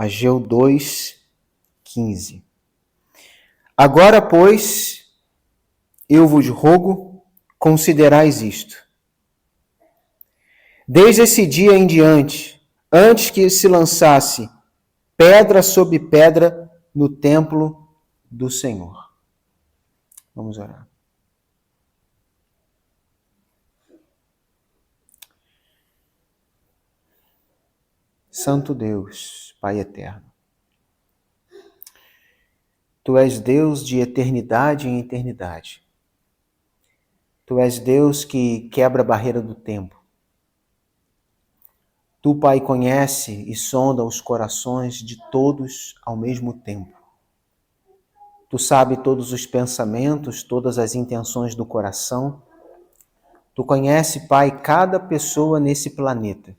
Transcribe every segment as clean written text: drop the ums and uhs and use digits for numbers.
Ageu 2:15. Agora, pois, eu vos rogo, considerais isto. Desde esse dia em diante, antes que se lançasse pedra sobre pedra no templo do Senhor. Vamos orar. Santo Deus, Pai eterno, Tu és Deus de eternidade em eternidade. Tu és Deus que quebra a barreira do tempo. Tu, Pai, conhece e sonda os corações de todos ao mesmo tempo. Tu sabe todos os pensamentos, todas as intenções do coração. Tu conhece, Pai, cada pessoa nesse planeta.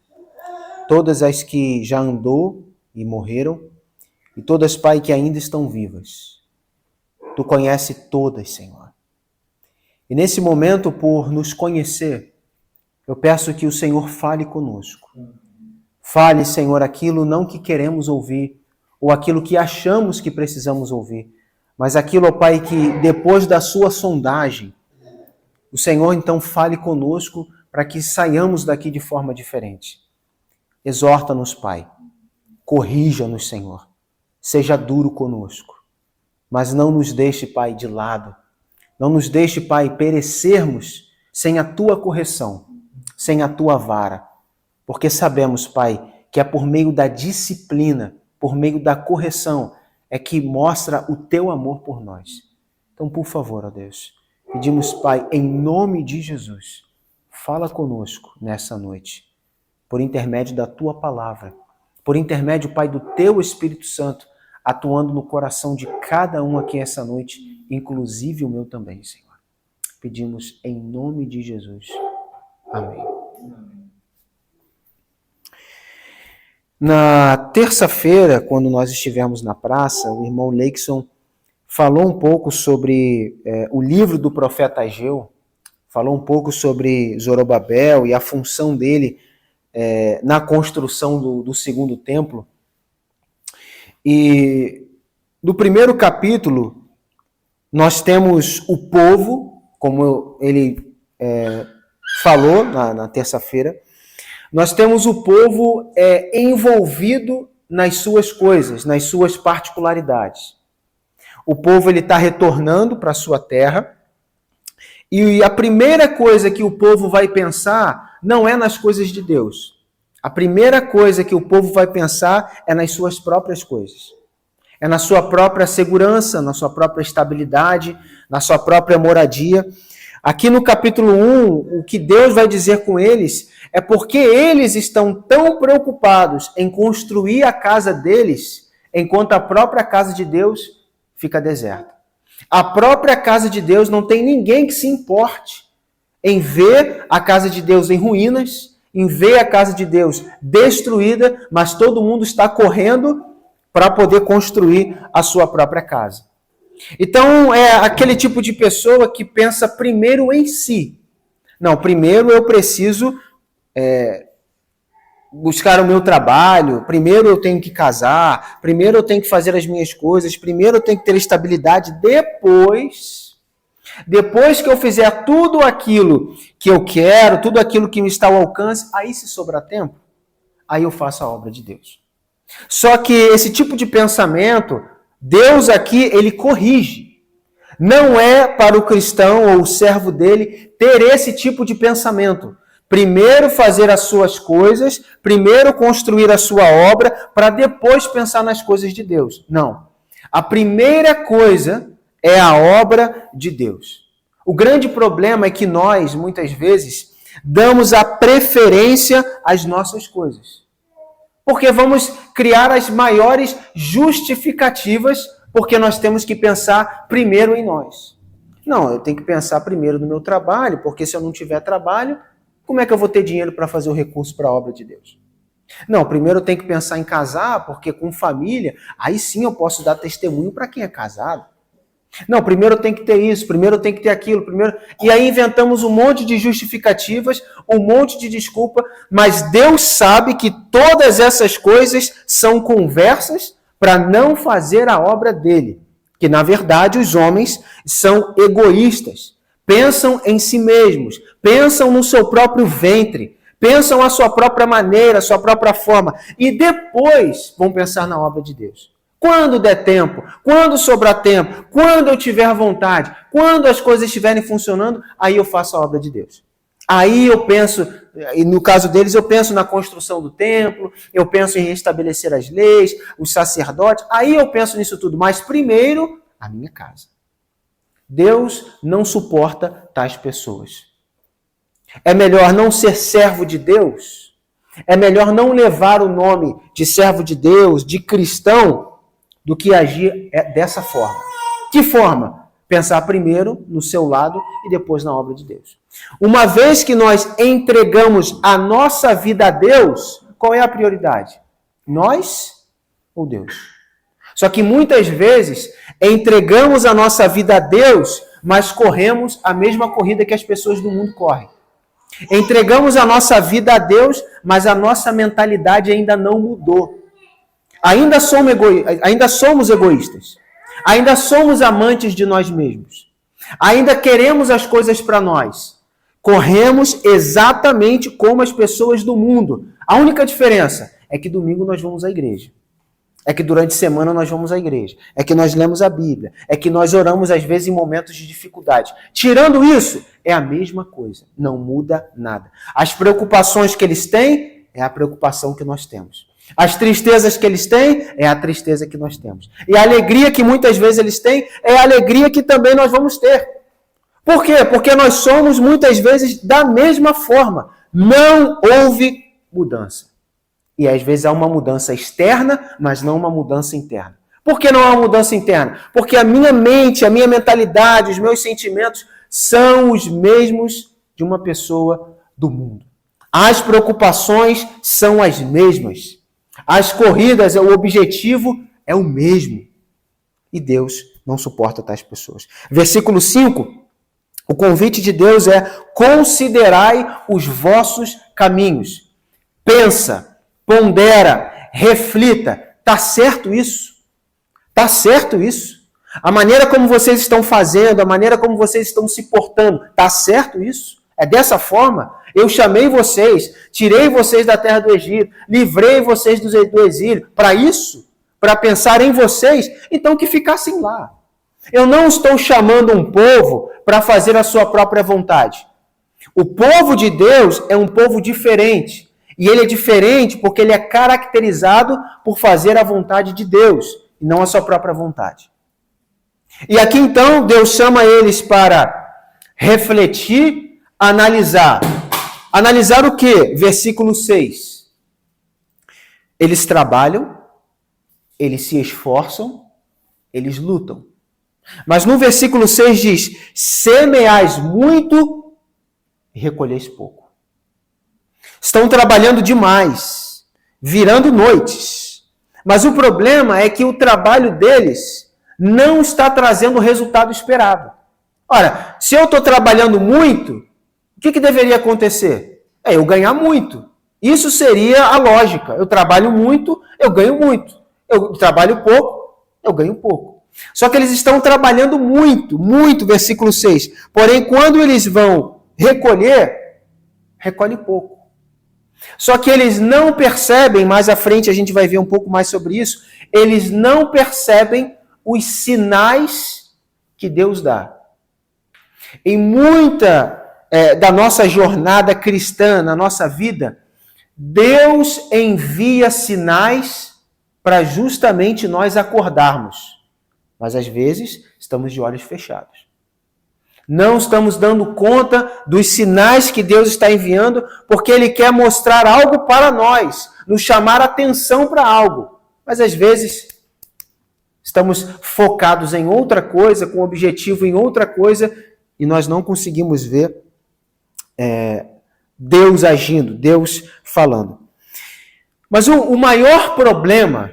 Todas as que já andou e morreram, e todas, Pai, que ainda estão vivas. Tu conhece todas, Senhor. E nesse momento, por nos conhecer, eu peço que o Senhor fale conosco. Fale, Senhor, aquilo não que queremos ouvir, ou aquilo que achamos que precisamos ouvir, mas aquilo, ó Pai, que depois da sua sondagem, o Senhor então fale conosco para que saiamos daqui de forma diferente. Exorta-nos, Pai. Corrija-nos, Senhor. Seja duro conosco. Mas não nos deixe, Pai, de lado. Não nos deixe, Pai, perecermos sem a Tua correção, sem a Tua vara. Porque sabemos, Pai, que é por meio da disciplina, por meio da correção, é que mostra o Teu amor por nós. Então, por favor, ó Deus, pedimos, Pai, em nome de Jesus, fala conosco nessa noite, por intermédio da Tua palavra, por intermédio, Pai, do Teu Espírito Santo, atuando no coração de cada um aqui essa noite, inclusive o meu também, Senhor. Pedimos em nome de Jesus. Amém. Na terça-feira, quando nós estivemos na praça, o irmão Leikson falou um pouco sobre o livro do profeta Ageu, falou um pouco sobre Zorobabel e a função dele na construção do segundo templo. E no primeiro capítulo, nós temos o povo, como ele falou na terça-feira, nós temos o povo envolvido nas suas coisas, nas suas particularidades. O povo está retornando para a sua terra, e a primeira coisa que o povo vai pensar não é nas coisas de Deus. A primeira coisa que o povo vai pensar é nas suas próprias coisas. É na sua própria segurança, na sua própria estabilidade, na sua própria moradia. Aqui no capítulo 1, o que Deus vai dizer com eles é porque eles estão tão preocupados em construir a casa deles, enquanto a própria casa de Deus fica deserta. A própria casa de Deus não tem ninguém que se importe em ver a casa de Deus em ruínas, em ver a casa de Deus destruída, mas todo mundo está correndo para poder construir a sua própria casa. Então, é aquele tipo de pessoa que pensa primeiro em si. Não, primeiro eu preciso buscar o meu trabalho, primeiro eu tenho que casar, primeiro eu tenho que fazer as minhas coisas, primeiro eu tenho que ter estabilidade, depois que eu fizer tudo aquilo que eu quero, tudo aquilo que me está ao alcance, aí se sobrar tempo, aí eu faço a obra de Deus. Só que esse tipo de pensamento, Deus aqui, ele corrige. Não é para o cristão ou o servo dele ter esse tipo de pensamento. Primeiro fazer as suas coisas, primeiro construir a sua obra, para depois pensar nas coisas de Deus. Não. A primeira coisa é a obra de Deus. O grande problema é que nós, muitas vezes, damos a preferência às nossas coisas. Porque vamos criar as maiores justificativas, porque nós temos que pensar primeiro em nós. Não, eu tenho que pensar primeiro no meu trabalho, porque se eu não tiver trabalho, como é que eu vou ter dinheiro para fazer o recurso para a obra de Deus? Não, primeiro eu tenho que pensar em casar, porque com família, aí sim eu posso dar testemunho para quem é casado. Não, primeiro tem que ter isso, primeiro tem que ter aquilo, primeiro... E aí inventamos um monte de justificativas, um monte de desculpa, mas Deus sabe que todas essas coisas são conversas para não fazer a obra dele. Que, na verdade, os homens são egoístas, pensam em si mesmos, pensam no seu próprio ventre, pensam a sua própria maneira, a sua própria forma, e depois vão pensar na obra de Deus. Quando der tempo, quando sobrar tempo, quando eu tiver vontade, quando as coisas estiverem funcionando, aí eu faço a obra de Deus. Aí eu penso, e no caso deles, eu penso na construção do templo, eu penso em restabelecer as leis, os sacerdotes, aí eu penso nisso tudo. Mas primeiro, a minha casa. Deus não suporta tais pessoas. É melhor não ser servo de Deus, é melhor não levar o nome de servo de Deus, de cristão, do que agir dessa forma. Que forma? Pensar primeiro no seu lado e depois na obra de Deus. Uma vez que nós entregamos a nossa vida a Deus, qual é a prioridade? Nós ou Deus? Só que muitas vezes entregamos a nossa vida a Deus, mas corremos a mesma corrida que as pessoas do mundo correm. Entregamos a nossa vida a Deus, mas a nossa mentalidade ainda não mudou. Ainda somos egoístas. Ainda somos amantes de nós mesmos. Ainda queremos as coisas para nós. Corremos exatamente como as pessoas do mundo. A única diferença é que domingo nós vamos à igreja. É que durante a semana nós vamos à igreja. É que nós lemos a Bíblia. É que nós oramos às vezes em momentos de dificuldade. Tirando isso, é a mesma coisa. Não muda nada. As preocupações que eles têm é a preocupação que nós temos. As tristezas que eles têm é a tristeza que nós temos. E a alegria que muitas vezes eles têm é a alegria que também nós vamos ter. Por quê? Porque nós somos muitas vezes da mesma forma. Não houve mudança. E às vezes há uma mudança externa, mas não uma mudança interna. Por que não há uma mudança interna? Porque a minha mente, a minha mentalidade, os meus sentimentos são os mesmos de uma pessoa do mundo. As preocupações são as mesmas. As corridas, o objetivo é o mesmo. E Deus não suporta tais pessoas. Versículo 5, o convite de Deus é: considerai os vossos caminhos. Pensa, pondera, reflita. Está certo isso? Está certo isso? A maneira como vocês estão fazendo, a maneira como vocês estão se portando, está certo isso? É dessa forma? Eu chamei vocês, tirei vocês da terra do Egito, livrei vocês do exílio. Para isso? Para pensar em vocês? Então que ficassem lá. Eu não estou chamando um povo para fazer a sua própria vontade. O povo de Deus é um povo diferente. E ele é diferente porque ele é caracterizado por fazer a vontade de Deus, e não a sua própria vontade. E aqui então Deus chama eles para refletir, analisar. Analisar o quê? Versículo 6. Eles trabalham, eles se esforçam, eles lutam. Mas no versículo 6 diz: semeais muito e recolheis pouco. Estão trabalhando demais, virando noites. Mas o problema é que o trabalho deles não está trazendo o resultado esperado. Ora, se eu estou trabalhando muito, o que deveria acontecer? É eu ganhar muito. Isso seria a lógica. Eu trabalho muito, eu ganho muito. Eu trabalho pouco, eu ganho pouco. Só que eles estão trabalhando muito, muito, versículo 6. Porém, quando eles vão recolher, recolhe pouco. Só que eles não percebem, mais à frente a gente vai ver um pouco mais sobre isso, eles não percebem os sinais que Deus dá. Em muita da nossa jornada cristã, na nossa vida, Deus envia sinais para justamente nós acordarmos. Mas às vezes estamos de olhos fechados. Não estamos dando conta dos sinais que Deus está enviando, porque Ele quer mostrar algo para nós, nos chamar atenção para algo. Mas às vezes estamos focados em outra coisa, com objetivo em outra coisa, e nós não conseguimos ver Deus agindo, Deus falando. Mas o maior problema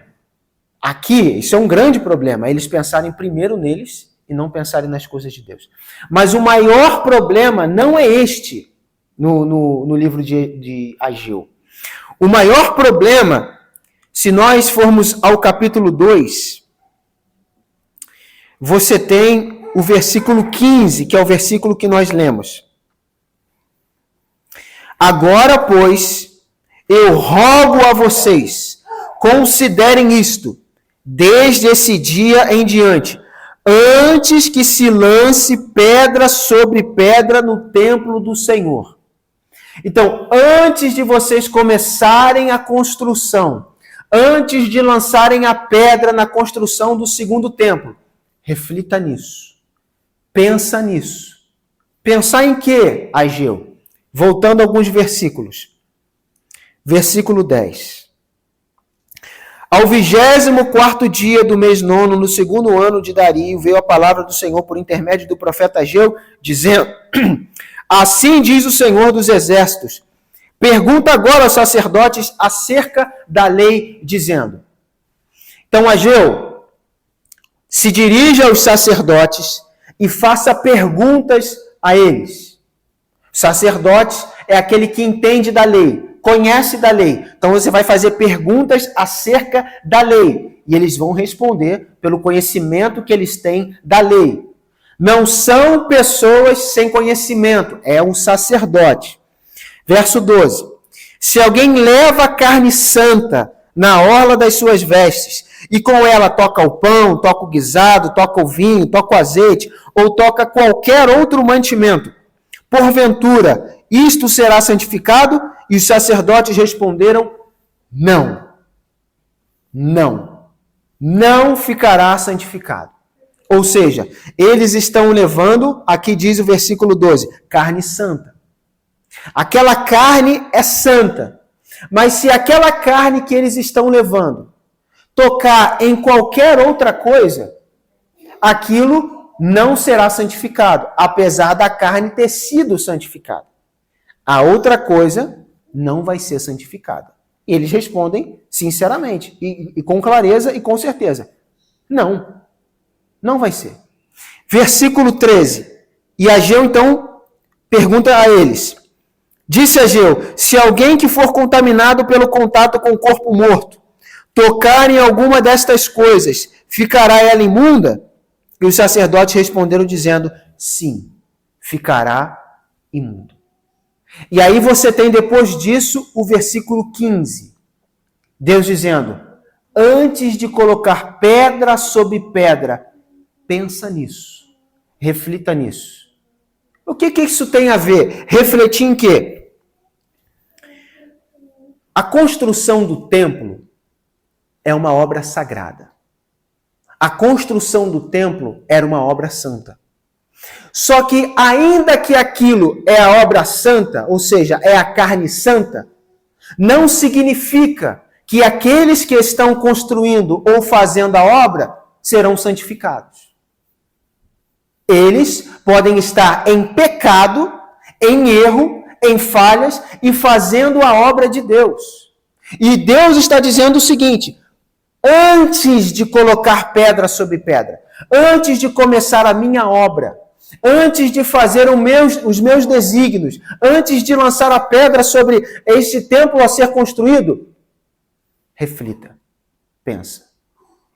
aqui, isso é um grande problema, é eles pensarem primeiro neles e não pensarem nas coisas de Deus. Mas o maior problema não é este no livro de Ageu. O maior problema, se nós formos ao capítulo 2, você tem o versículo 15, que é o versículo que nós lemos. Agora, pois, eu rogo a vocês, considerem isto, desde esse dia em diante, antes que se lance pedra sobre pedra no templo do Senhor. Então, antes de vocês começarem a construção, antes de lançarem a pedra na construção do segundo templo, reflita nisso. Pensa nisso. Pensar em quê, Ageu? Voltando a alguns versículos. Versículo 10. Ao 24º dia do mês 9, no segundo ano de Dario, veio a palavra do Senhor por intermédio do profeta Ageu, dizendo: assim diz o Senhor dos Exércitos, pergunta agora aos sacerdotes acerca da lei, dizendo. Então, Ageu se dirige aos sacerdotes e faça perguntas a eles. O sacerdote é aquele que entende da lei, conhece da lei. Então você vai fazer perguntas acerca da lei e eles vão responder pelo conhecimento que eles têm da lei. Não são pessoas sem conhecimento, é um sacerdote. Verso 12. Se alguém leva carne santa na orla das suas vestes e com ela toca o pão, toca o guisado, toca o vinho, toca o azeite ou toca qualquer outro mantimento, porventura isto será santificado? E os sacerdotes responderam: não. Não. Não ficará santificado. Ou seja, eles estão levando, aqui diz o versículo 12, carne santa. Aquela carne é santa. Mas se aquela carne que eles estão levando tocar em qualquer outra coisa, aquilo não será santificado, apesar da carne ter sido santificada. A outra coisa não vai ser santificada. E eles respondem sinceramente, e com clareza e com certeza. Não. Não vai ser. Versículo 13. E Ageu, então, pergunta a eles. Disse Ageu, se alguém que for contaminado pelo contato com o corpo morto, tocar em alguma destas coisas, ficará ela imunda? E os sacerdotes responderam dizendo, sim, ficará imundo. E aí você tem depois disso o versículo 15. Deus dizendo, antes de colocar pedra sobre pedra, pensa nisso, reflita nisso. O que isso tem a ver? Refletir em quê? A construção do templo é uma obra sagrada. A construção do templo era uma obra santa. Só que ainda que aquilo é a obra santa, ou seja, é a carne santa, não significa que aqueles que estão construindo ou fazendo a obra serão santificados. Eles podem estar em pecado, em erro, em falhas e fazendo a obra de Deus. E Deus está dizendo o seguinte, antes de colocar pedra sobre pedra, antes de começar a minha obra, antes de fazer os meus desígnios, antes de lançar a pedra sobre este templo a ser construído, reflita, pensa.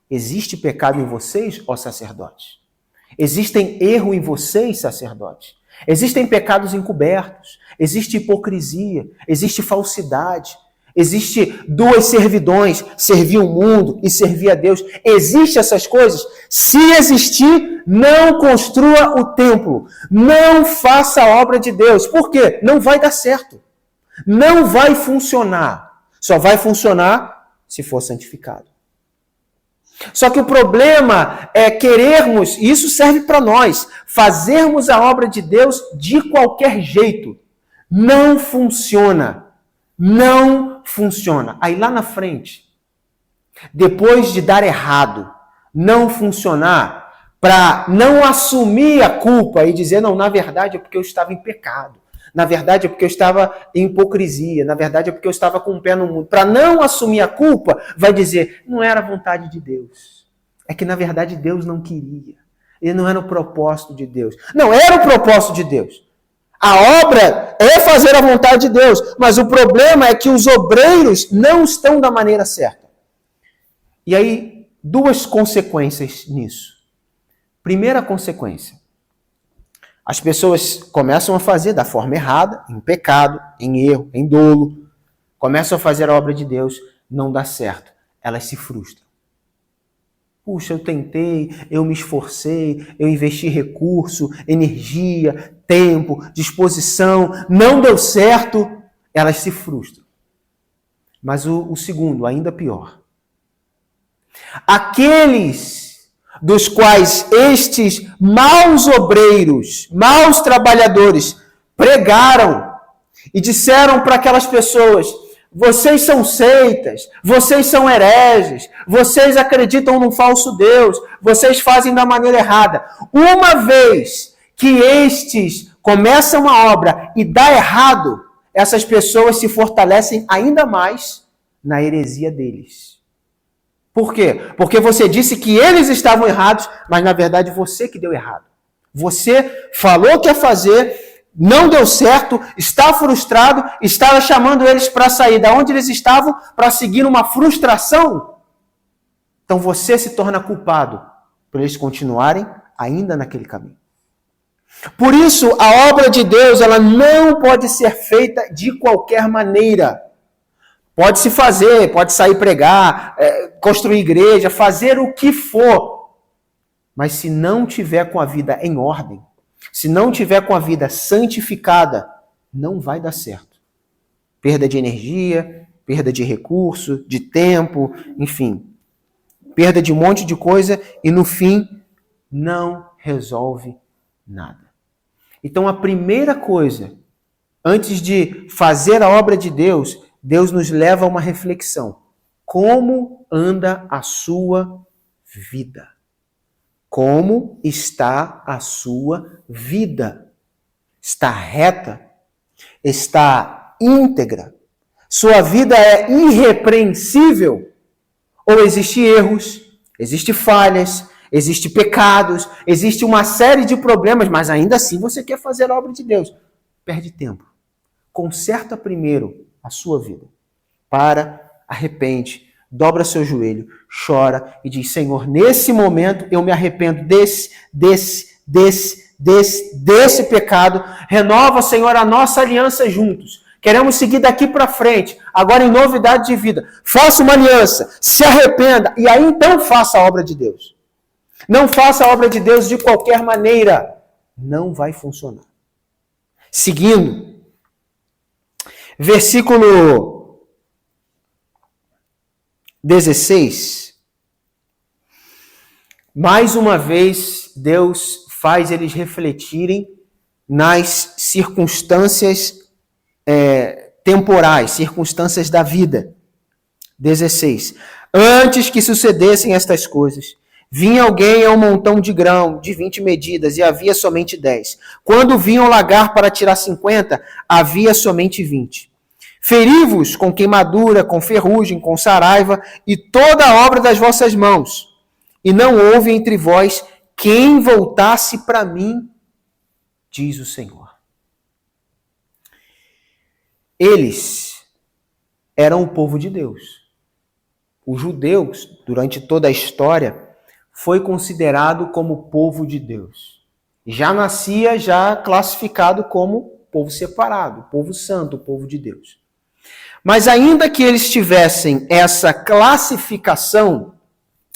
Existe pecado em vocês, ó sacerdotes? Existem erro em vocês, sacerdotes? Existem pecados encobertos, existe hipocrisia, existe falsidade, existe duas servidões, servir o mundo e servir a Deus. Existem essas coisas? Se existir, não construa o templo, não faça a obra de Deus. Por quê? Não vai dar certo. Não vai funcionar. Só vai funcionar se for santificado. Só que o problema é querermos, e isso serve para nós, fazermos a obra de Deus de qualquer jeito. Não funciona. Não funciona. Aí lá na frente, depois de dar errado, não funcionar, para não assumir a culpa e dizer, não, na verdade é porque eu estava em pecado. Na verdade é porque eu estava em hipocrisia. Na verdade é porque eu estava com o pé no mundo. Para não assumir a culpa, vai dizer, não era a vontade de Deus. É que na verdade Deus não queria. E não era o propósito de Deus. Não, era o propósito de Deus. A obra é fazer a vontade de Deus, mas o problema é que os obreiros não estão da maneira certa. E aí, duas consequências nisso. Primeira consequência, as pessoas começam a fazer da forma errada, em pecado, em erro, em dolo, começam a fazer a obra de Deus, não dá certo, elas se frustram. Puxa, eu tentei, eu me esforcei, eu investi recurso, energia, tempo, disposição, não deu certo, elas se frustram. Mas o segundo, ainda pior. Aqueles dos quais estes maus obreiros, maus trabalhadores, pregaram e disseram para aquelas pessoas: vocês são seitas, vocês são hereges, vocês acreditam num falso Deus, vocês fazem da maneira errada. Uma vez que estes começam a obra e dá errado, essas pessoas se fortalecem ainda mais na heresia deles. Por quê? Porque você disse que eles estavam errados, mas na verdade você que deu errado. Você falou que ia fazer, não deu certo, está frustrado, estava chamando eles para sair da onde eles estavam para seguir uma frustração. Então você se torna culpado por eles continuarem ainda naquele caminho. Por isso, a obra de Deus, ela não pode ser feita de qualquer maneira. Pode se fazer, pode sair pregar, construir igreja, fazer o que for. Mas se não tiver com a vida em ordem, se não tiver com a vida santificada, não vai dar certo. Perda de energia, perda de recurso, de tempo, enfim. Perda de um monte de coisa e no fim não resolve nada. Então a primeira coisa, antes de fazer a obra de Deus, Deus nos leva a uma reflexão. Como anda a sua vida? Como está a sua vida? Está reta? Está íntegra? Sua vida é irrepreensível? Ou existem erros, existem falhas, existem pecados, existe uma série de problemas, mas ainda assim você quer fazer a obra de Deus? Perde tempo. Conserta primeiro a sua vida. Para, arrepende, dobra seu joelho, chora e diz: Senhor, nesse momento eu me arrependo desse pecado. Renova, Senhor, a nossa aliança juntos. Queremos seguir daqui para frente, agora em novidade de vida. Faça uma aliança, se arrependa e aí então faça a obra de Deus. Não faça a obra de Deus de qualquer maneira. Não vai funcionar. Seguindo, versículo 16. Mais uma vez, Deus faz eles refletirem nas circunstâncias temporais, circunstâncias da vida. 16. Antes que sucedessem estas coisas, vinha alguém a um montão de grão de 20 medidas e havia somente 10. Quando vinham lagar para tirar 50, havia somente 20. Feri-vos com queimadura, com ferrugem, com saraiva e toda a obra das vossas mãos. E não houve entre vós quem voltasse para mim, diz o Senhor. Eles eram o povo de Deus. Os judeus, durante toda a história, foi considerado como povo de Deus. Já nascia classificado como povo separado, povo santo, povo de Deus. Mas ainda que eles tivessem essa classificação,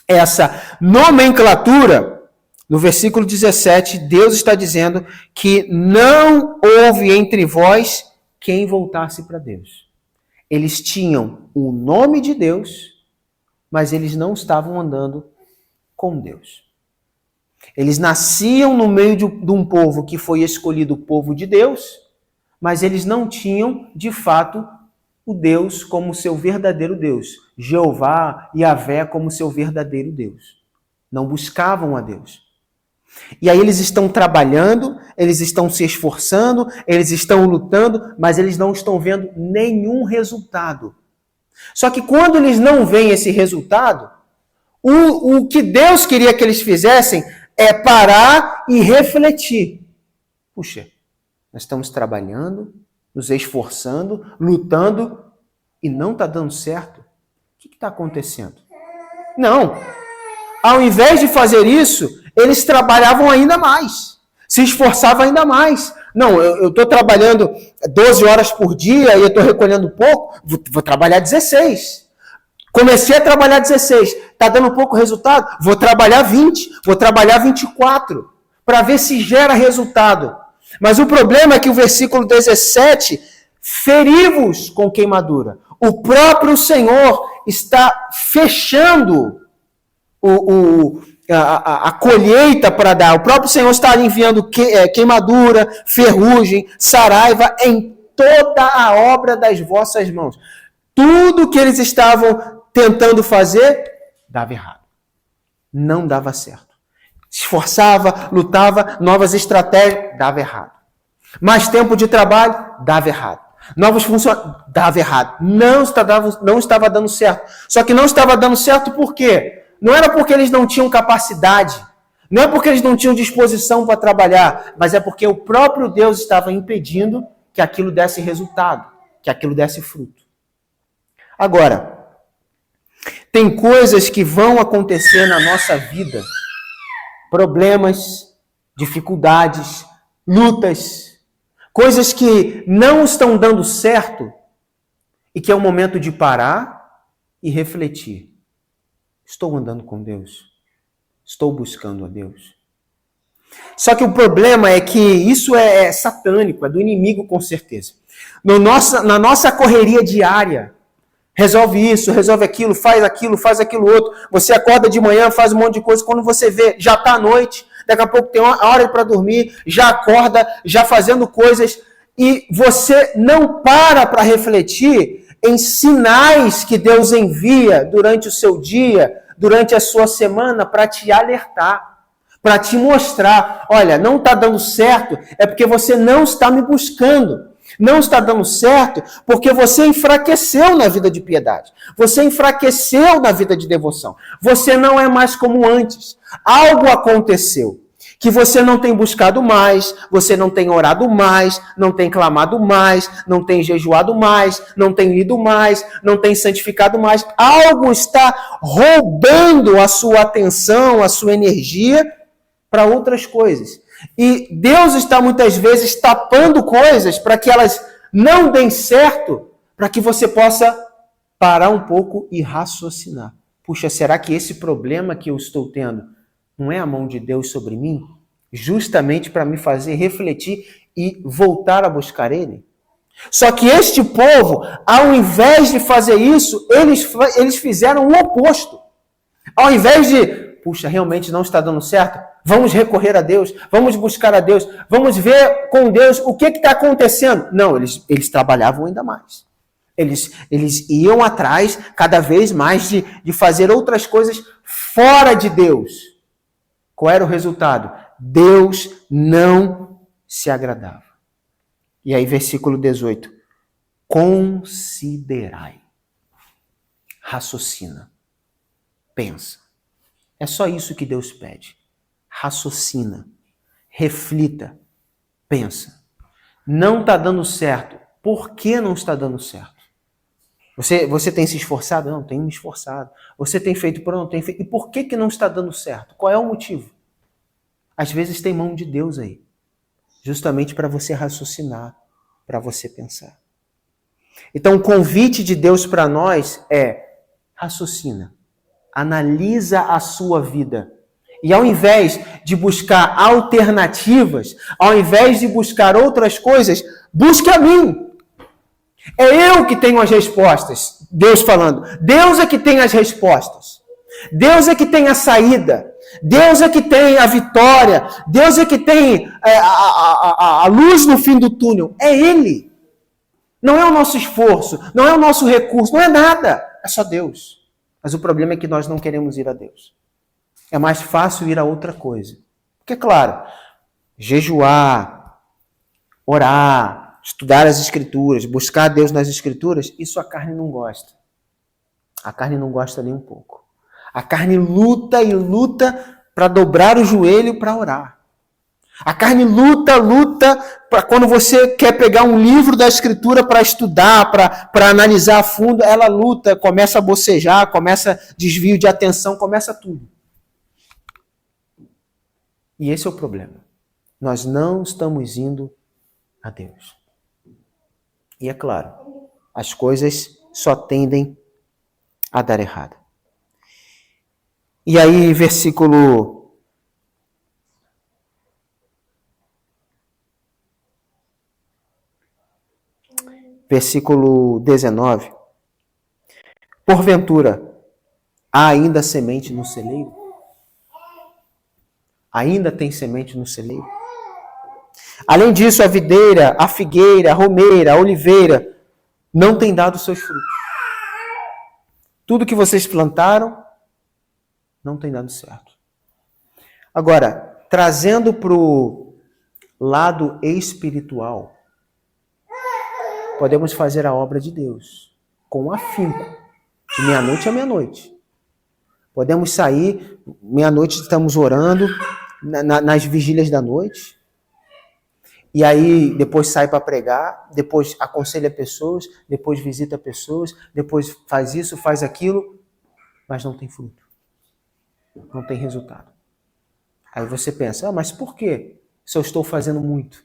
essa nomenclatura, no versículo 17, Deus está dizendo que não houve entre vós quem voltasse para Deus. Eles tinham o nome de Deus, mas eles não estavam andando com Deus. Eles nasciam no meio de um povo que foi escolhido o povo de Deus, mas eles não tinham, de fato, o Deus como seu verdadeiro Deus. Jeová, Yahvé como seu verdadeiro Deus. Não buscavam a Deus. E aí eles estão trabalhando, eles estão se esforçando, eles estão lutando, mas eles não estão vendo nenhum resultado. Só que quando eles não veem esse resultado, o que Deus queria que eles fizessem é parar e refletir. Puxa, nós estamos trabalhando, nos esforçando, lutando e não está dando certo. O que está acontecendo? Não. Ao invés de fazer isso, eles trabalhavam ainda mais, se esforçavam ainda mais. Não, eu estou trabalhando 12 horas por dia e eu estou recolhendo pouco, vou trabalhar 16. Comecei a trabalhar 16, está dando pouco resultado? Vou trabalhar 20, vou trabalhar 24, para ver se gera resultado. Mas o problema é que o versículo 17, feri-vos com queimadura. O próprio Senhor está fechando a colheita para dar. O próprio Senhor está enviando queimadura, ferrugem, saraiva em toda a obra das vossas mãos. Tudo que eles estavam tentando fazer, dava errado. Não dava certo. Se esforçava, lutava, novas estratégias, dava errado. Mais tempo de trabalho, dava errado. Novos funcionários, dava errado. Não estava dando certo. Só que não estava dando certo por quê? Não era porque eles não tinham capacidade, não é porque eles não tinham disposição para trabalhar, mas é porque o próprio Deus estava impedindo que aquilo desse resultado, que aquilo desse fruto. Agora, tem coisas que vão acontecer na nossa vida, problemas, dificuldades, lutas, coisas que não estão dando certo e que é o momento de parar e refletir. Estou andando com Deus? Estou buscando a Deus? Só que o problema é que isso é satânico, é do inimigo com certeza. Na nossa correria diária, resolve isso, resolve aquilo, faz aquilo outro. Você acorda de manhã, faz um monte de coisa, quando você vê, já está à noite, daqui a pouco tem uma hora para dormir, já acorda, já fazendo coisas, e você não para refletir em sinais que Deus envia durante o seu dia, durante a sua semana, para te alertar, para te mostrar, olha, não está dando certo, é porque você não está me buscando. Não está dando certo porque você enfraqueceu na vida de piedade. Você enfraqueceu na vida de devoção. Você não é mais como antes. Algo aconteceu que você não tem buscado mais, você não tem orado mais, não tem clamado mais, não tem jejuado mais, não tem lido mais, não tem santificado mais. Algo está roubando a sua atenção, a sua energia para outras coisas. E Deus está muitas vezes tapando coisas para que elas não deem certo, para que você possa parar um pouco e raciocinar. Puxa, será que esse problema que eu estou tendo não é a mão de Deus sobre mim? Justamente para me fazer refletir e voltar a buscar Ele? Só que este povo, ao invés de fazer isso, eles fizeram o oposto. Ao invés de, puxa, realmente não está dando certo, vamos recorrer a Deus, vamos buscar a Deus, vamos ver com Deus o que está acontecendo. Não, eles trabalhavam ainda mais. Eles iam atrás cada vez mais de fazer outras coisas fora de Deus. Qual era o resultado? Deus não se agradava. E aí, versículo 18. Considerai. Raciocina. Pensa. É só isso que Deus pede. Raciocina. Reflita. Pensa. Não está dando certo. Por que não está dando certo? Você tem se esforçado? Não, tenho me esforçado. Você tem feito por não tem feito. E por que não está dando certo? Qual é o motivo? Às vezes tem mão de Deus aí. Justamente para você raciocinar, para você pensar. Então o convite de Deus para nós é raciocina. Analisa a sua vida. E ao invés de buscar alternativas, ao invés de buscar outras coisas, busque a mim. É eu que tenho as respostas. Deus falando. Deus é que tem as respostas. Deus é que tem a saída. Deus é que tem a vitória. Deus é que tem a luz no fim do túnel. É Ele. Não é o nosso esforço, não é o nosso recurso, não é nada. É só Deus. Mas o problema é que nós não queremos ir a Deus. É mais fácil ir a outra coisa. Porque, claro, jejuar, orar, estudar as Escrituras, buscar Deus nas Escrituras, isso a carne não gosta. A carne não gosta nem um pouco. A carne luta e luta para dobrar o joelho para orar. A carne luta para quando você quer pegar um livro da Escritura para estudar, para analisar a fundo, ela luta, começa a bocejar, começa desvio de atenção, começa tudo. E esse é o problema. Nós não estamos indo a Deus. E é claro, as coisas só tendem a dar errado. E aí, versículo 19. Porventura, há ainda semente no celeiro? Ainda tem semente no celeiro? Além disso, a videira, a figueira, a romeira, a oliveira não tem dado seus frutos. Tudo que vocês plantaram não tem dado certo. Agora, trazendo para o lado espiritual, podemos fazer a obra de Deus com afinco, de meia-noite a meia-noite. Podemos sair, meia-noite estamos orando, nas vigílias da noite, e aí depois sai para pregar, depois aconselha pessoas, depois visita pessoas, depois faz isso, faz aquilo, mas não tem fruto. Não tem resultado. Aí você pensa, mas por quê? Se eu estou fazendo muito?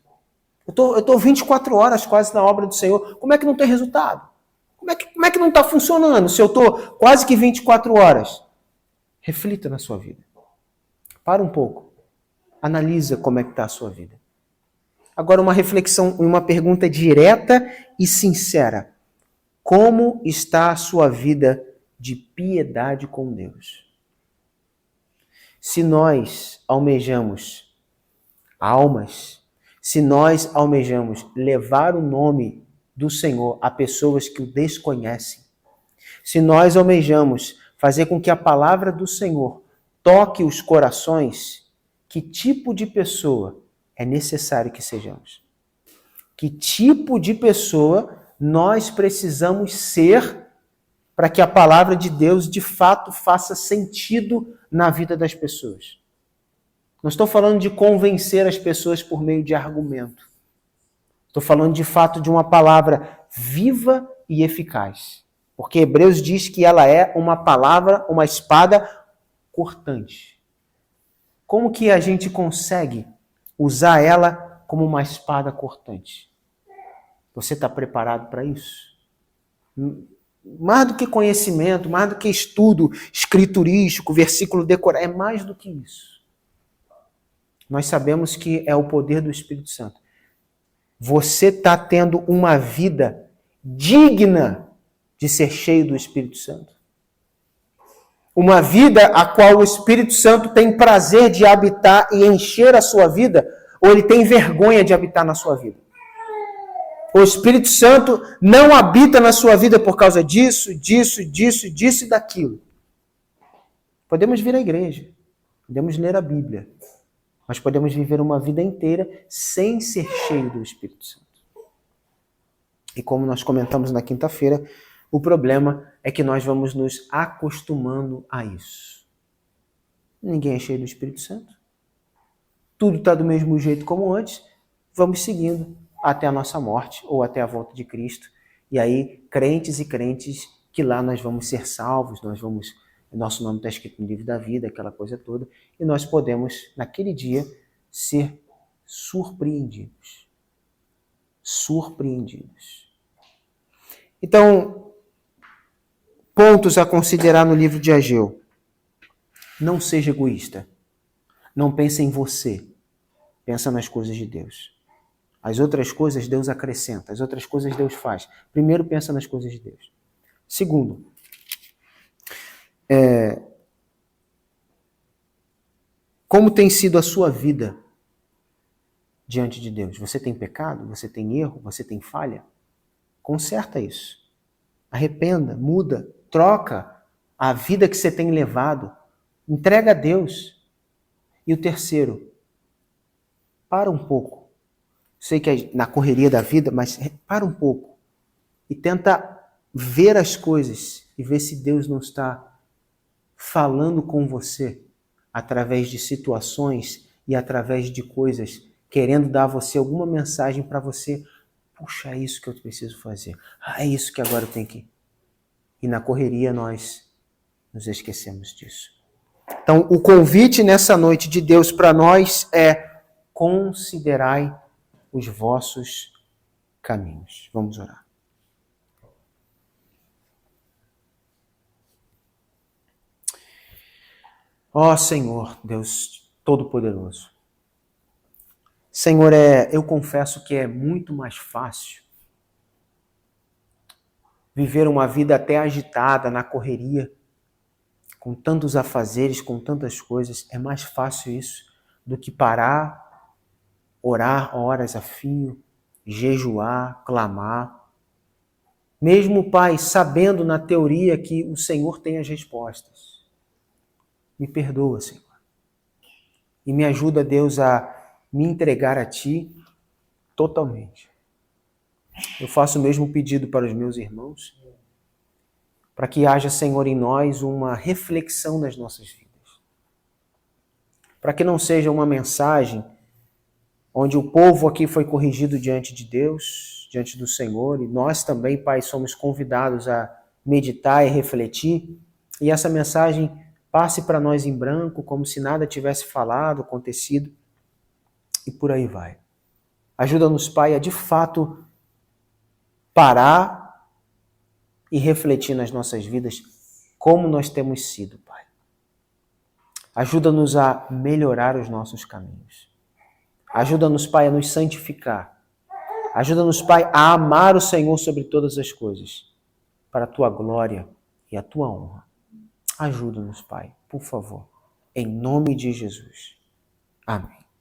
Eu estou 24 horas quase na obra do Senhor, como é que não tem resultado? Como é que não está funcionando se eu estou quase que 24 horas? Reflita na sua vida. Para um pouco. Analisa como é que está a sua vida. Agora uma reflexão, uma pergunta direta e sincera. Como está a sua vida de piedade com Deus? Se nós almejamos almas, se nós almejamos levar o nome do Senhor a pessoas que o desconhecem, se nós almejamos fazer com que a palavra do Senhor toque os corações, que tipo de pessoa é necessário que sejamos? Que tipo de pessoa nós precisamos ser para que a palavra de Deus de fato faça sentido na vida das pessoas? Não estou falando de convencer as pessoas por meio de argumento. Estou falando de fato de uma palavra viva e eficaz. Porque Hebreus diz que ela é uma palavra, uma espada cortante. Como que a gente consegue usar ela como uma espada cortante? Você está preparado para isso? Mais do que conhecimento, mais do que estudo escriturístico, versículo decorado, é mais do que isso. Nós sabemos que é o poder do Espírito Santo. Você está tendo uma vida digna de ser cheio do Espírito Santo? Uma vida a qual o Espírito Santo tem prazer de habitar e encher a sua vida, ou ele tem vergonha de habitar na sua vida? O Espírito Santo não habita na sua vida por causa disso e daquilo. Podemos vir à igreja, podemos ler a Bíblia, mas podemos viver uma vida inteira sem ser cheio do Espírito Santo. E como nós comentamos na quinta-feira, o problema é que nós vamos nos acostumando a isso. Ninguém é cheio do Espírito Santo. Tudo está do mesmo jeito como antes. Vamos seguindo até a nossa morte ou até a volta de Cristo. E aí, crentes e crentes, que lá nós vamos ser salvos, nosso nome está escrito no livro da vida, aquela coisa toda, e nós podemos, naquele dia, ser surpreendidos. Surpreendidos. Então, pontos a considerar no livro de Ageu. Não seja egoísta. Não pense em você. Pensa nas coisas de Deus. As outras coisas Deus acrescenta, as outras coisas Deus faz. Primeiro, pensa nas coisas de Deus. Segundo, como tem sido a sua vida diante de Deus? Você tem pecado? Você tem erro? Você tem falha? Conserta isso. Arrependa, muda, troca a vida que você tem levado. Entrega a Deus. E o terceiro, para um pouco. Sei que é na correria da vida, mas para um pouco. E tenta ver as coisas e ver se Deus não está falando com você através de situações e através de coisas, querendo dar a você alguma mensagem para você, puxa, é isso que eu preciso fazer. É isso que agora eu tenho que... E na correria nós nos esquecemos disso. Então, o convite nessa noite de Deus para nós é: considerai os vossos caminhos. Vamos orar. Ó Senhor, Deus Todo-Poderoso. Senhor, eu confesso que é muito mais fácil viver uma vida até agitada, na correria, com tantos afazeres, com tantas coisas. É mais fácil isso do que parar, orar horas a fio, jejuar, clamar. Mesmo, Pai, sabendo na teoria que o Senhor tem as respostas. Me perdoa, Senhor. E me ajuda, Deus, a me entregar a Ti totalmente. Eu faço o mesmo pedido para os meus irmãos, para que haja, Senhor, em nós uma reflexão das nossas vidas. Para que não seja uma mensagem onde o povo aqui foi corrigido diante de Deus, diante do Senhor, e nós também, Pai, somos convidados a meditar e refletir, e essa mensagem passe para nós em branco, como se nada tivesse falado, acontecido, e por aí vai. Ajuda-nos, Pai, a de fato parar e refletir nas nossas vidas como nós temos sido, Pai. Ajuda-nos a melhorar os nossos caminhos. Ajuda-nos, Pai, a nos santificar. Ajuda-nos, Pai, a amar o Senhor sobre todas as coisas, para a Tua glória e a Tua honra. Ajuda-nos, Pai, por favor, em nome de Jesus. Amém.